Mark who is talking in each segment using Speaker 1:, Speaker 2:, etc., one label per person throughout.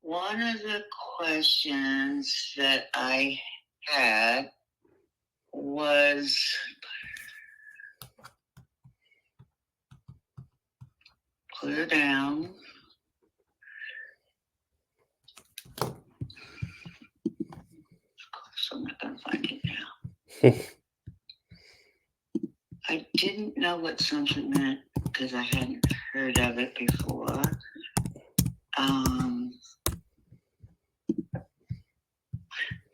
Speaker 1: One of the questions that I had was clear down. So I'm not going to find it now. I didn't know what something meant because I hadn't heard of it before.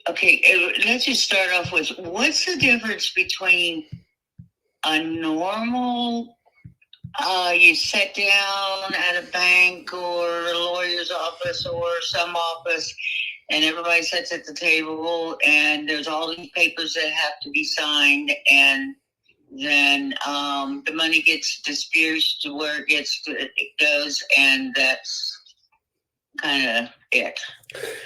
Speaker 1: Okay, let's just start off with, what's the difference between a normal, you sit down at a bank or a lawyer's office or some office, and everybody sits at the table, and there's all these papers that have to be signed, and then the money gets dispersed to where it goes, and that's kind of it.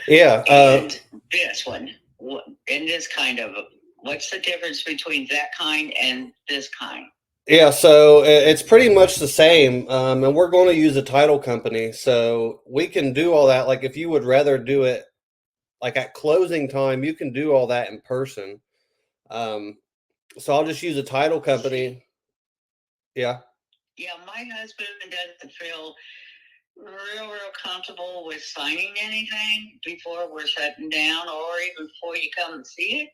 Speaker 2: Yeah.
Speaker 1: And this one, and this kind of, what's the difference between that kind and this kind?
Speaker 2: Yeah, so it's pretty much the same, and we're going to use a title company, so we can do all that. Like if you would rather do it like at closing time, you can do all that in person. So I'll just use a title company. Yeah.
Speaker 1: Yeah, my husband doesn't feel real comfortable with signing anything before we're sitting down or even before you come and see it.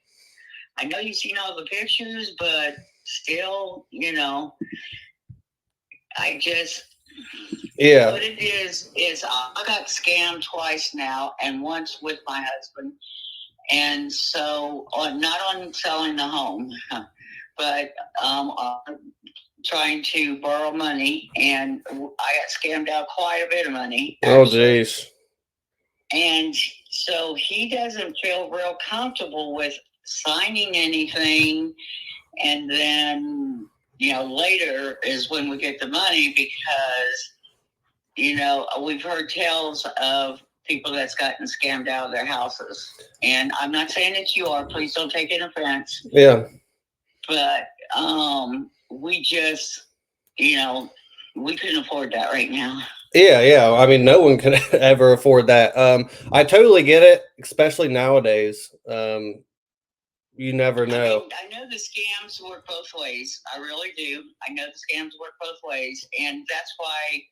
Speaker 1: I know you've seen all the pictures, but still, I just...
Speaker 2: Yeah.
Speaker 1: What it is I got scammed twice now, and once with my husband. And so, not on selling the home, but trying to borrow money, and I got scammed out quite a bit of money.
Speaker 2: Oh, jeez.
Speaker 1: And so he doesn't feel real comfortable with signing anything, and then, later is when we get the money, because, we've heard tales of people that's gotten scammed out of their houses. And I'm not saying that you are, please don't take it offense.
Speaker 2: Yeah.
Speaker 1: But we just, we couldn't afford that right now.
Speaker 2: Yeah. I mean, no one could ever afford that. I totally get it, especially nowadays. You never know.
Speaker 1: I know the scams work both ways. I really do. I know the scams work both ways. And that's why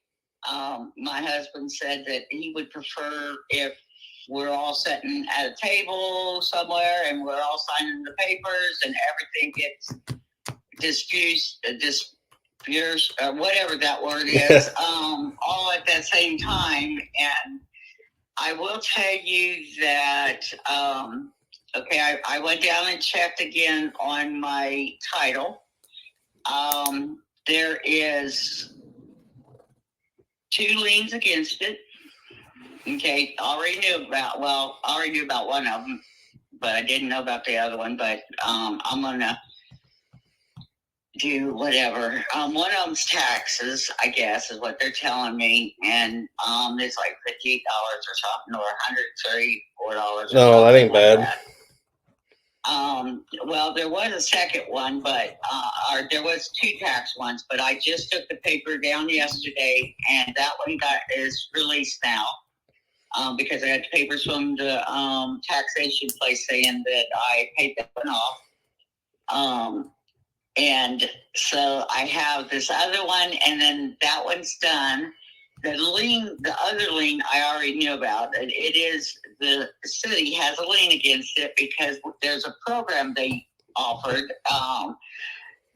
Speaker 1: my husband said that he would prefer if we're all sitting at a table somewhere and we're all signing the papers and everything gets dispersed, or whatever that word is, all at that same time. And I will tell you that, I went down and checked again on my title. There is 2 liens against it. Okay, I already knew about one of them, but I didn't know about the other one. But I'm gonna do whatever. One of them's taxes, I guess, is what they're telling me, and it's like $58 or something, or $134.
Speaker 2: No, that ain't bad.
Speaker 1: Well, there was a second one, but there was 2 tax ones, but I just took the paper down yesterday, and that one is released now, because I got the papers from the taxation place saying that I paid that one off. And so I have this other one, and then that one's done. The other lien I already knew about. It is, the city has a lien against it because there's a program they offered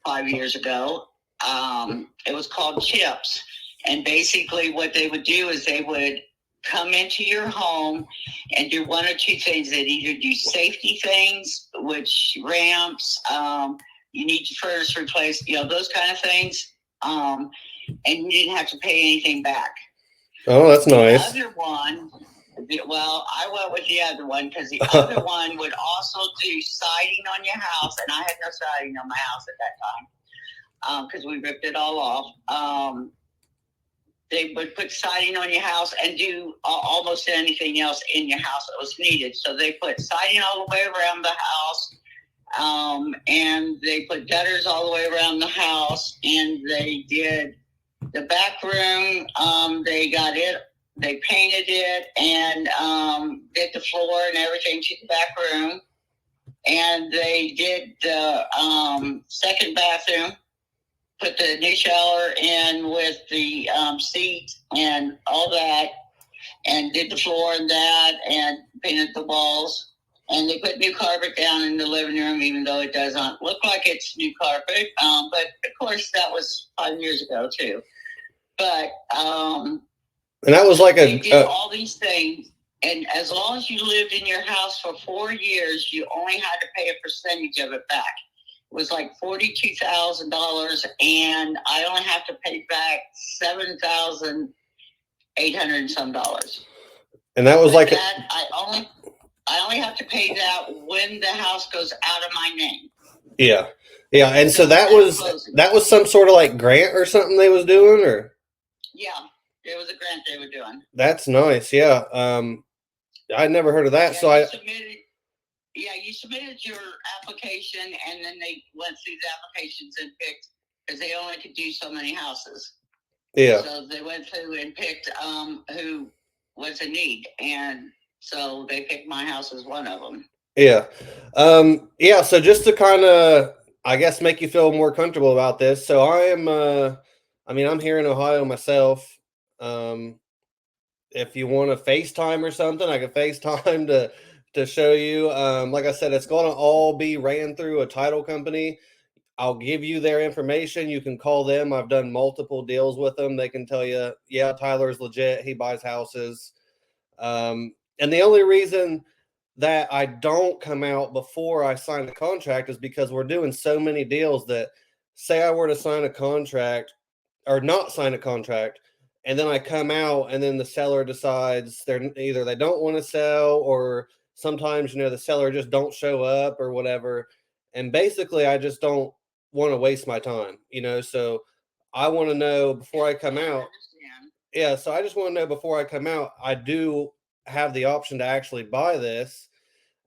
Speaker 1: 5 years ago. It was called CHIPS. And basically what they would do is they would come into your home and do one or 2 things. They'd either do safety things, which ramps, you need your furnace replaced, those kind of things. And you didn't have to pay anything back.
Speaker 2: Oh, that's nice.
Speaker 1: The other one, I went with the other one because the other one would also do siding on your house, and I had no siding on my house at that time because we ripped it all off. They would put siding on your house and do almost anything else in your house that was needed. So they put siding all the way around the house. And they put gutters all the way around the house, and they did the back room. They got it They painted it and did the floor and everything to the back room. And they did the second bathroom, put the new shower in with the seat and all that, and did the floor and that, and painted the walls. And they put new carpet down in the living room, even though it doesn't look like it's new carpet. But of course, that was 5 years ago too. But
Speaker 2: and that was like
Speaker 1: they did all these things. And as long as you lived in your house for 4 years, you only had to pay a percentage of it back. It was like $42,000, and I only have to pay back $7,800 and some dollars.
Speaker 2: And that was
Speaker 1: but
Speaker 2: like
Speaker 1: that, I only have to pay that when the house goes out of my name.
Speaker 2: Yeah. And so that was some sort of like grant or something they was doing, or?
Speaker 1: Yeah, it was a grant they were doing.
Speaker 2: That's nice. Yeah. I'd never heard of that.
Speaker 1: Yeah,
Speaker 2: so
Speaker 1: you submitted your application, and then they went through the applications and picked, because they only could do so many houses.
Speaker 2: Yeah.
Speaker 1: So they went through and picked who was in need, and so they picked my house as one of them.
Speaker 2: Yeah. So just to kind of, I guess, make you feel more comfortable about this. So I'm here in Ohio myself. If you want to FaceTime or something, I can FaceTime to show you. Like I said, it's going to all be ran through a title company. I'll give you their information. You can call them. I've done multiple deals with them. They can tell you, yeah, Tyler's legit. He buys houses. And the only reason that I don't come out before I sign the contract is because we're doing so many deals that, say I were to sign a contract or not sign a contract, and then I come out and then the seller decides they don't want to sell, or sometimes, the seller just don't show up or whatever. And basically I just don't want to waste my time, so I want to know before I come out. Yeah. So I just want to know before I come out, I do have the option to actually buy this.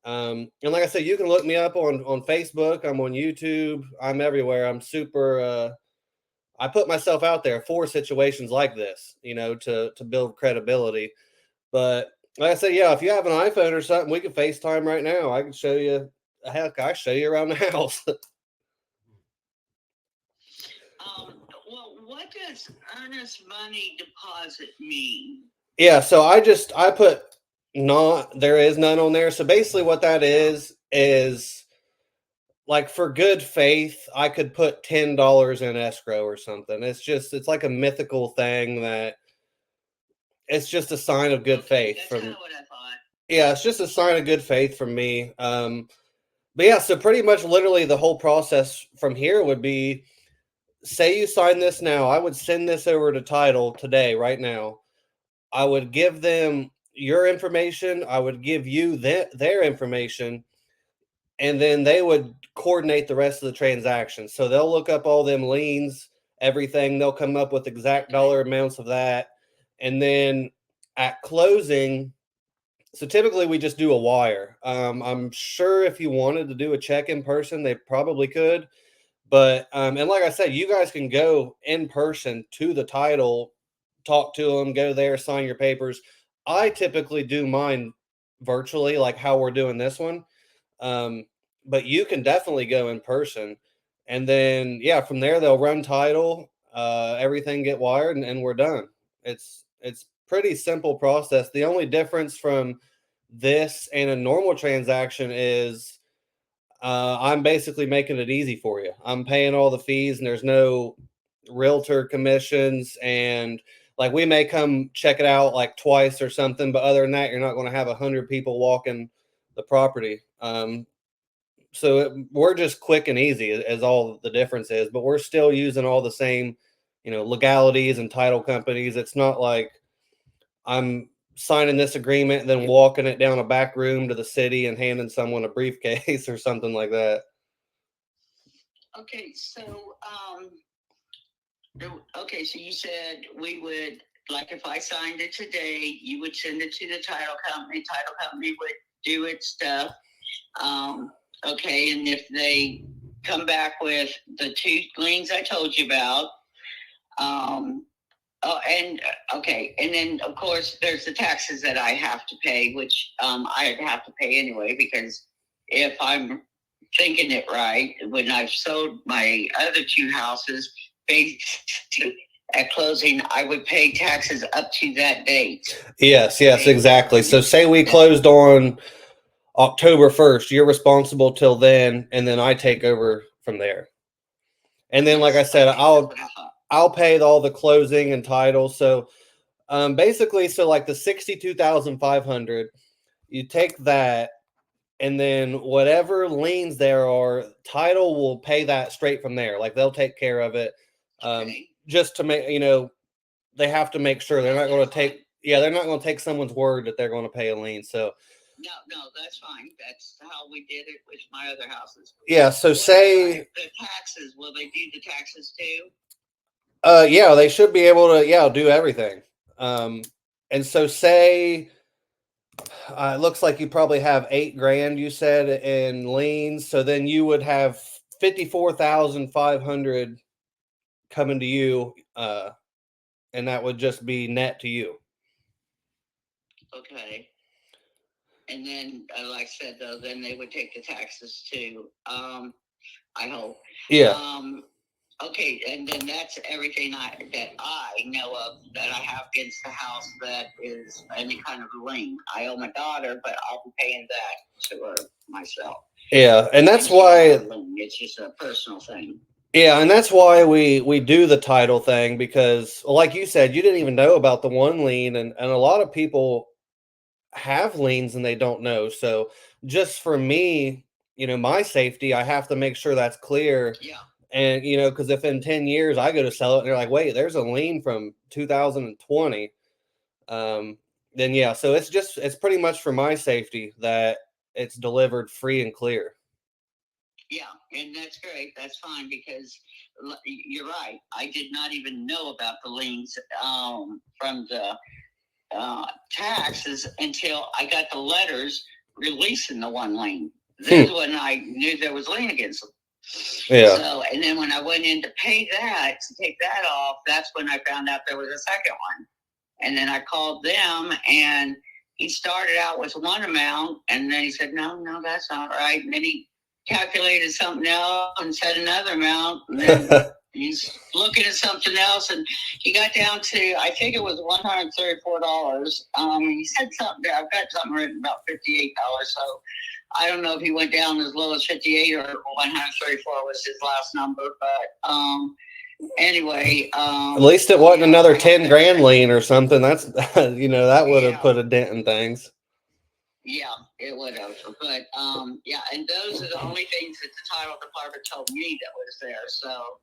Speaker 2: And like I said, you can look me up on Facebook. I'm on YouTube. I'm everywhere. I'm super, I put myself out there for situations like this, to build credibility. But like I said, yeah, if you have an iPhone or something, we can FaceTime right now. I can show you. Heck, I show you around the house.
Speaker 1: Well, what does earnest money deposit mean?
Speaker 2: Yeah, so I put there is none on there. So basically what that is like, for good faith, I could put $10 in escrow or something. It's like a mythical thing that it's just a sign of good faith.
Speaker 1: That's kind of what I thought.
Speaker 2: Yeah, it's just a sign of good faith from me. But yeah, so pretty much literally the whole process from here would be, say you sign this now, I would send this over to title today, right now. I would give them your information. I would give you their information, and then they would coordinate the rest of the transaction. So they'll look up all them liens, everything. They'll come up with exact dollar amounts of that. And then at closing, so typically we just do a wire. I'm sure if you wanted to do a check in person, they probably could. But, and like I said, you guys can go in person to the title, talk to them, go there, sign your papers. I typically do mine virtually, like how we're doing this one. But you can definitely go in person. And then, yeah, from there, they'll run title, everything get wired, and we're done. It's pretty simple process. The only difference from this and a normal transaction is, I'm basically making it easy for you. I'm paying all the fees, and there's no realtor commissions. And like, we may come check it out like twice or something, but other than that, you're not going to have 100 people walking the property. So we're just quick and easy, as all the difference is, but we're still using all the same, legalities and title companies. It's not like I'm signing this agreement and then walking it down a back room to the city and handing someone a briefcase or something like that.
Speaker 1: Okay, so you said we would, like, if I signed it today, you would send it to the title company. Title company would do its stuff. Okay, and if they come back with the two liens I told you about, Oh, and okay, and then of course there's the taxes that I have to pay, which I have to pay anyway because if I'm thinking it right, when I've sold my other two houses, based at closing, I would pay taxes up to that date.
Speaker 2: Yes, exactly. So say we closed on October 1st, you're responsible till then, and then I take over from there. And then, like I said, I'll pay all the closing and title. So basically, so like the 62,500, you take that, and then whatever liens there are, title will pay that straight from there. Like they'll take care of it. Just to make, they have to make sure they're not going to take, they're not going to take someone's word that they're going to pay a lien. So
Speaker 1: no, that's fine. That's how we did it with my other houses.
Speaker 2: Yeah. So say
Speaker 1: the taxes, will they do the taxes too?
Speaker 2: Yeah, they should be able to, do everything. And so say, it looks like you probably have $8,000, you said, in liens. So then you would have 54,500 coming to you, and that would just be net to you.
Speaker 1: Okay. And then, like I said, though, then they would take the taxes too. I hope.
Speaker 2: Yeah.
Speaker 1: Okay, and then that's everything that I know of that I have against the house that is any kind of lien. I owe my daughter, but I'll be paying that to her myself.
Speaker 2: Yeah, and that's why
Speaker 1: it's just a personal thing.
Speaker 2: Yeah, and that's why we do the title thing, because like you said, you didn't even know about the one lien, and a lot of people have liens and they don't know. So just for me, my safety, I have to make sure that's clear.
Speaker 1: Yeah.
Speaker 2: And because if in 10 years I go to sell it and they're like, wait, there's a lien from 2020, then yeah, so it's pretty much for my safety that it's delivered free and clear.
Speaker 1: Yeah, and that's great. That's fine because you're right. I did not even know about the liens from the taxes until I got the letters releasing the one lien. Then when I knew there was lien against them. Yeah. So, and then when I went in to pay that, to take that off, that's when I found out there was a second one. And then I called them, and he started out with one amount, and then he said, no, that's not right. And then he calculated something else and said another amount. And then he's looking at something else, and he got down to, I think it was $134. He said something, I've got something written about $58. So I don't know if he went down as low as 58 or 134 was his last number, but anyway,
Speaker 2: at least it wasn't another 10 grand lien or something. That's that would have put a dent in things.
Speaker 1: Yeah, it would have. But and those are the only things that the title department told me that was there. So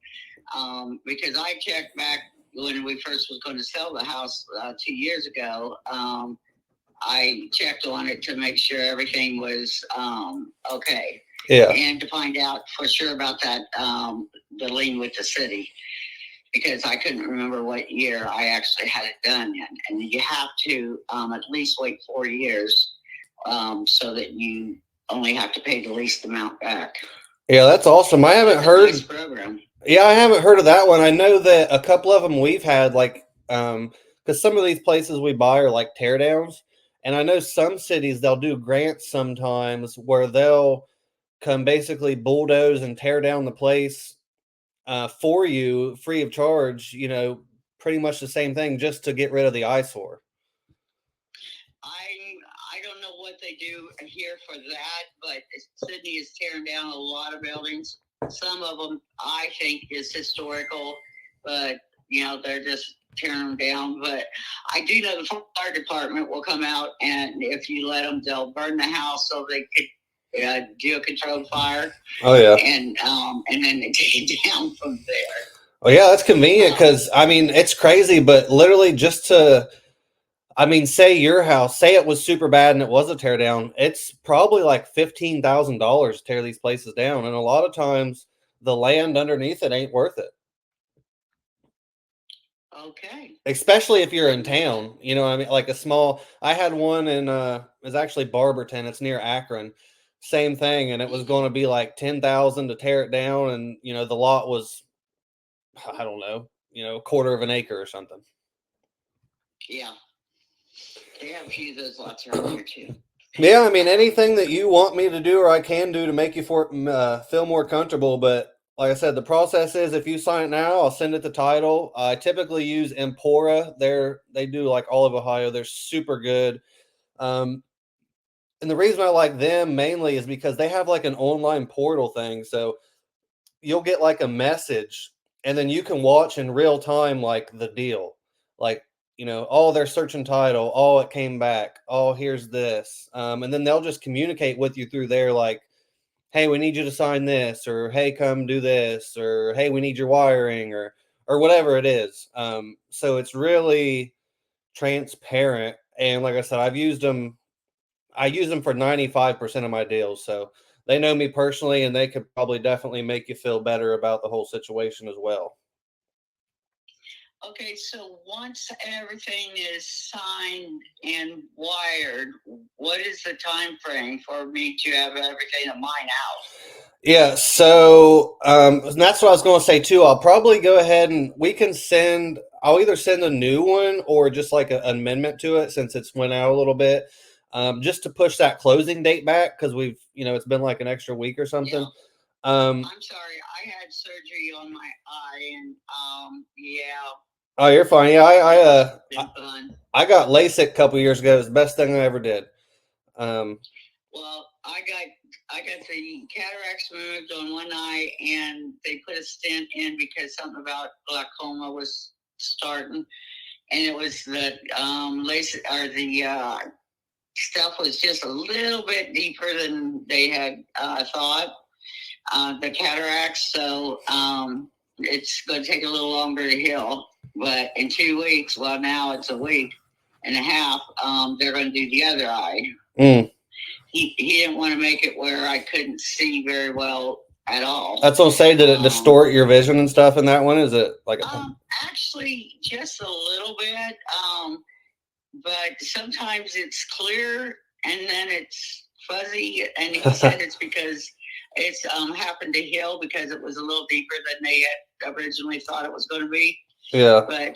Speaker 1: because I checked back when we first was going to sell the house 2 years ago, I checked on it to make sure everything was okay.
Speaker 2: Yeah.
Speaker 1: And to find out for sure about that the lien with the city, because I couldn't remember what year I actually had it done in. And you have to at least wait 4 years so that you only have to pay the least amount back.
Speaker 2: Yeah, that's awesome. I haven't heard.
Speaker 1: Nice program.
Speaker 2: Yeah, I haven't heard of that one. I know that a couple of them we've had, like, because some of these places we buy are like teardowns. And I know some cities, they'll do grants sometimes where they'll come basically bulldoze and tear down the place for you free of charge, pretty much the same thing, just to get rid of the eyesore.
Speaker 1: I don't know what they do here for that, but Sydney is tearing down a lot of buildings. Some of them I think is historical, but they're just tearing them down. But I do know the fire department will come out, and if you let them, they'll burn the house so they could do a controlled fire.
Speaker 2: Oh yeah,
Speaker 1: and then they take it down from there.
Speaker 2: Oh yeah, that's convenient because it's crazy, but literally just to. Say your house, say it was super bad and it was a tear down, it's probably like $15,000 to tear these places down. And a lot of times the land underneath it ain't worth it.
Speaker 1: Okay.
Speaker 2: Especially if you're in town, like I had one in, it's actually Barberton. It's near Akron. Same thing. And it was going to be like 10,000 to tear it down. And, the lot was, I don't know, a quarter of an acre or something.
Speaker 1: Yeah. They have a few of those lots around here too.
Speaker 2: Yeah, I mean, anything that you want me to do or I can do to make you feel more comfortable. But like I said, the process is if you sign it now, I'll send it the title. I typically use Empora. They do like all of Ohio. They're super good. Um, and the reason I like them mainly is because they have like an online portal thing. So you'll get like a message and then you can watch in real time like the deal. Like, oh, they're searching title, oh, it came back, oh, here's this. And then they'll just communicate with you through there like, hey, we need you to sign this, or hey, come do this, or hey, we need your wiring, or whatever it is. So it's really transparent. And like I said, I use them for 95% of my deals. So they know me personally and they could probably definitely make you feel better about the whole situation as well.
Speaker 1: Okay, so once everything is signed and wired, what is the time frame for me to have everything of mine out?
Speaker 2: Yeah, so and that's what I was going to say too. I'll probably go ahead and I'll either send a new one or just like an amendment to it since it's went out a little bit, just to push that closing date back because it's been like an extra week or something.
Speaker 1: Yeah. I'm sorry, I had surgery on my eye, and yeah.
Speaker 2: Oh, you're fine. Yeah, I got LASIK a couple years ago. It was the best thing I ever did.
Speaker 1: Well, I got the cataracts removed on one eye, and they put a stent in because something about glaucoma was starting, and it was the lace or the stuff was just a little bit deeper than they had thought. The cataracts, so it's going to take a little longer to heal. But in 2 weeks, well, now it's a week and a half. They're going to do the other eye.
Speaker 2: Mm.
Speaker 1: He didn't want to make it where I couldn't see very well at all.
Speaker 2: That's what I'm saying. Did it distort your vision and stuff in that one? Is it like
Speaker 1: actually just a little bit, but sometimes it's clear and then it's fuzzy, and he said it's because it's happened to heal because it was a little deeper than they had originally thought it was going to be.
Speaker 2: Yeah.
Speaker 1: But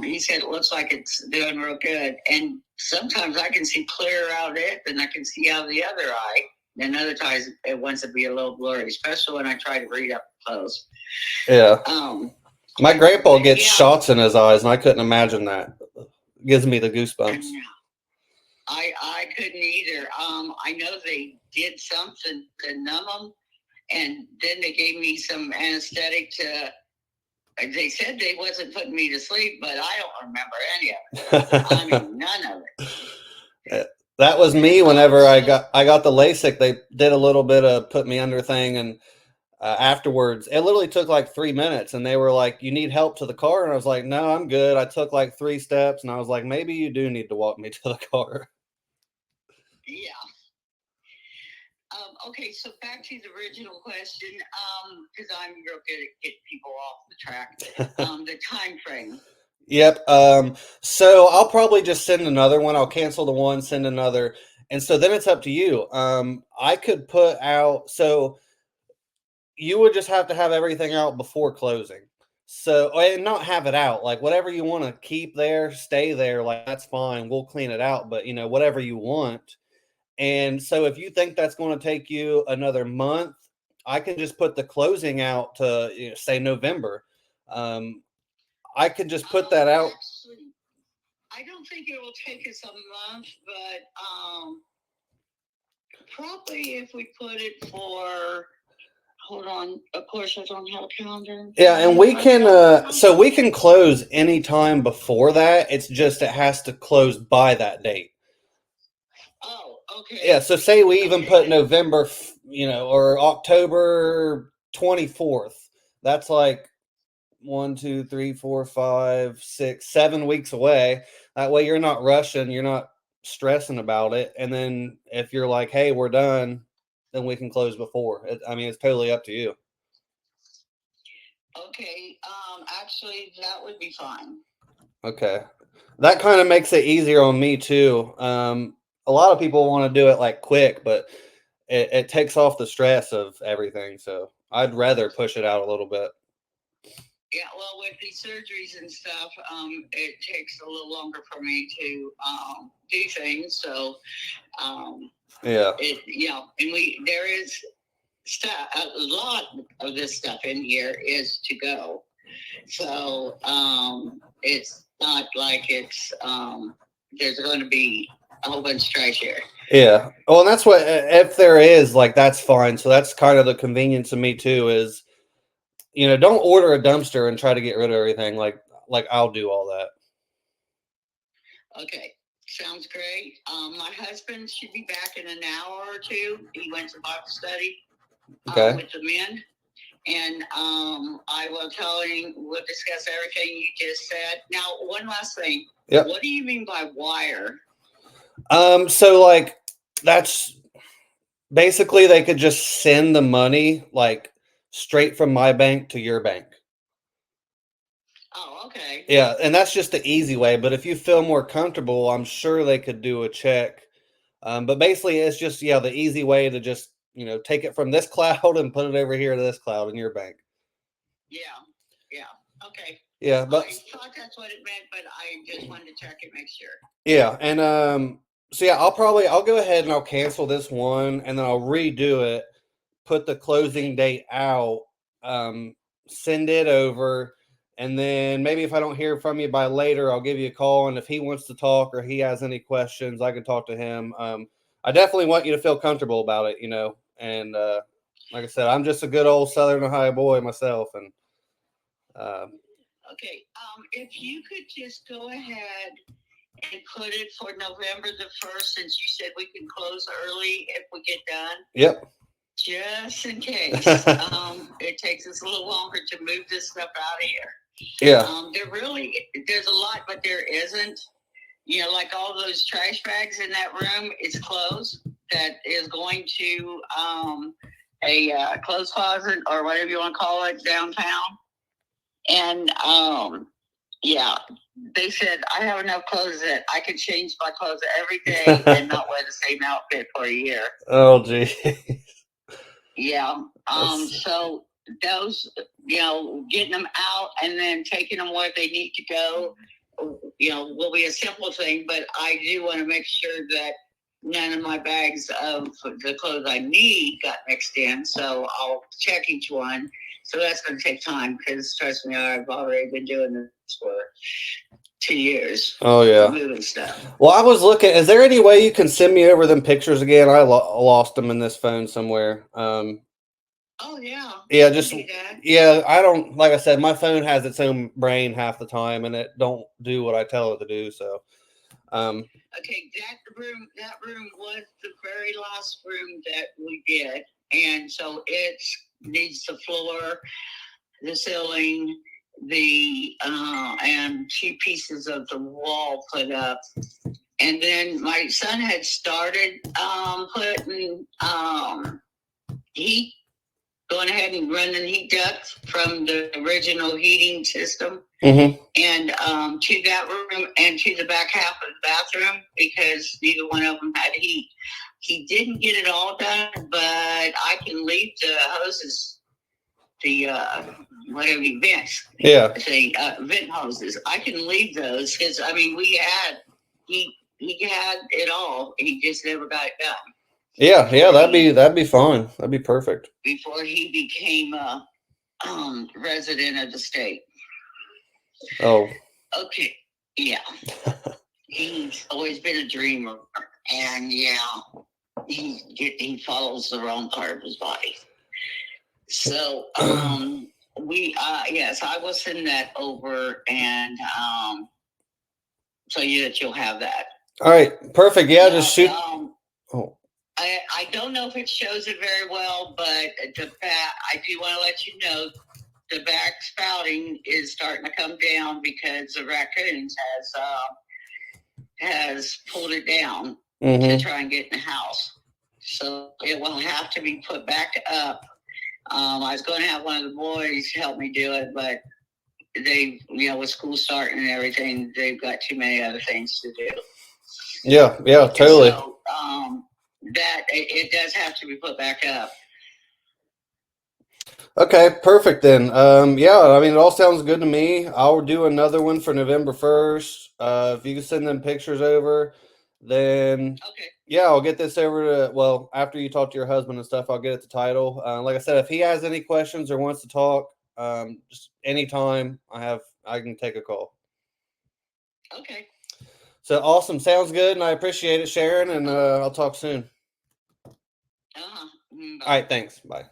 Speaker 1: he said it looks like it's doing real good. And sometimes I can see clearer out of it than I can see out of the other eye. And other times it wants to be a little blurry, especially when I try to read up close.
Speaker 2: Yeah. My grandpa gets shots in his eyes, and I couldn't imagine that. It gives me the goosebumps.
Speaker 1: I couldn't either. I know they did something to numb them, and then they gave me some anesthetic to. They said they wasn't putting me to sleep, but I don't remember any of it. I mean, none of it.
Speaker 2: That was me whenever I got the LASIK. They did a little bit of put me under thing, and afterwards, it literally took like 3 minutes, and they were like, "You need help to the car?" And I was like, "No, I'm good." I took like 3 steps, and I was like, "Maybe you do need to walk me to the car."
Speaker 1: Yeah. Okay, so back to the original question, because I'm real good at getting people off the track. The time frame.
Speaker 2: Yep. So I'll probably just send another one. I'll cancel the one, send another, and so then it's up to you. I could put out. So you would just have to have everything out before closing. So and not have it out. Like whatever you want to keep there, stay there. Like that's fine. We'll clean it out. But whatever you want. And so if you think that's going to take you another month, I can just put the closing out to say November. I could just put that out.
Speaker 1: Actually, I don't think it will take us a month, but probably if we put it for. Hold on. Of course, I don't have a calendar.
Speaker 2: Yeah, and we can so we can close anytime before that. It's just it has to close by that date.
Speaker 1: Oh, okay.
Speaker 2: Yeah, so say we even put November, or October 24th. That's like 1, 2, 3, 4, 5, 6, 7 weeks away. That way you're not rushing, you're not stressing about it. And then if you're like, hey, we're done, then we can close before. It's totally up to you.
Speaker 1: Okay. Actually, that would be fine.
Speaker 2: Okay. That kind of makes it easier on me too. A lot of people want to do it like quick, but it takes off the stress of everything. So I'd rather push it out a little bit.
Speaker 1: Yeah, well, with these surgeries and stuff, it takes a little longer for me to do things. So,
Speaker 2: Yeah.
Speaker 1: and there is stuff. A lot of this stuff in here is to go. So, it's not like there's going to be a whole bunch of trash here.
Speaker 2: Yeah. Well, and that's what, if there is, like, that's fine. So that's kind of the convenience of me too is, don't order a dumpster and try to get rid of everything. Like I'll do all that.
Speaker 1: Okay. Sounds great. My husband should be back in an hour or two. He went to Bible study
Speaker 2: Okay.
Speaker 1: with the men. And I will tell him, we'll discuss everything you just said. Now, one last thing.
Speaker 2: Yep.
Speaker 1: What do you mean by wire?
Speaker 2: So like that's basically they could just send the money like straight from my bank to your bank.
Speaker 1: Oh, okay.
Speaker 2: Yeah, and that's just the easy way. But if you feel more comfortable, I'm sure they could do a check. But basically, it's just the easy way to just take it from this cloud and put it over here to this cloud in your bank.
Speaker 1: Yeah. Okay.
Speaker 2: Yeah, but
Speaker 1: I thought that's what it meant, but I just wanted to check it, make sure.
Speaker 2: yeah, and so yeah, I'll go ahead and I'll cancel this one, and then I'll redo it, put the closing date out, send it over, and then maybe if I don't hear from you by later, I'll give you a call, and if he wants to talk or he has any questions, I can talk to him. I definitely want you to feel comfortable about it, and like I said, I'm just a good old Southern Ohio boy myself, and
Speaker 1: okay, if you could just go ahead and put it for November the 1st, since you said we can close early if we get done.
Speaker 2: Yep.
Speaker 1: Just in case. It takes us a little longer to move this stuff out of here.
Speaker 2: Yeah.
Speaker 1: There's a lot, but there isn't. Like all those trash bags in that room is closed. That is going to a clothes closet or whatever you want to call it downtown. And yeah, they said I have enough clothes that I could change my clothes every day and not wear the same outfit for a year.
Speaker 2: Oh, gee.
Speaker 1: Yeah. So those, getting them out and then taking them where they need to go, will be a simple thing. But I do want to make sure that none of my bags of the clothes I need got mixed in. So I'll check each one. So that's going to take time because, trust me, I've already been doing this for 2 years.
Speaker 2: Oh, yeah.
Speaker 1: Moving stuff.
Speaker 2: Well, I was looking. Is there any way you can send me over them pictures again? I lost them in this phone somewhere.
Speaker 1: Oh, yeah.
Speaker 2: Yeah, I don't, like I said, my phone has its own brain half the time and it don't do what I tell it to do. So,
Speaker 1: okay, that room was the very last room that we did. And so it needs the floor, the ceiling, and 2 pieces of the wall put up. And then my son had started putting heat, going ahead and running heat ducts from the original heating system.
Speaker 2: Mm-hmm.
Speaker 1: And to that room and to the back half of the bathroom because neither one of them had heat. He didn't get it all done, but I can leave the hoses, the vents.
Speaker 2: Yeah.
Speaker 1: The vent hoses. I can leave those because he had it all. He just never got it done.
Speaker 2: Yeah, that'd be fine. That'd be perfect.
Speaker 1: Before he became a resident of the state.
Speaker 2: Oh.
Speaker 1: Okay. Yeah. He's always been a dreamer, and he follows the wrong part of his body. So yes, I will send that over, and so that you'll have that.
Speaker 2: All right, perfect. Yeah, just shoot.
Speaker 1: I don't know if it shows it very well, but I do want to let you know the back spouting is starting to come down because the raccoons has pulled it down to try and get in the house. So it will have to be put back up. I was going to have one of the boys help me do it, but they, with school starting and everything, they've got too many other things to do.
Speaker 2: Yeah, totally.
Speaker 1: So that it does have to be put back up.
Speaker 2: Okay, perfect then. Yeah, I mean, it all sounds good to me. I'll do another one for November 1st. If you can send them pictures over, then
Speaker 1: Okay.
Speaker 2: yeah, I'll get this over to, well, after you talk to your husband and stuff, I'll get it the title. Like I said, if he has any questions or wants to talk, just anytime I can take a call.
Speaker 1: Okay.
Speaker 2: So awesome. Sounds good. And I appreciate it, Sharon. And I'll talk soon.
Speaker 1: Uh-huh.
Speaker 2: All
Speaker 1: Bye.
Speaker 2: right. Thanks. Bye.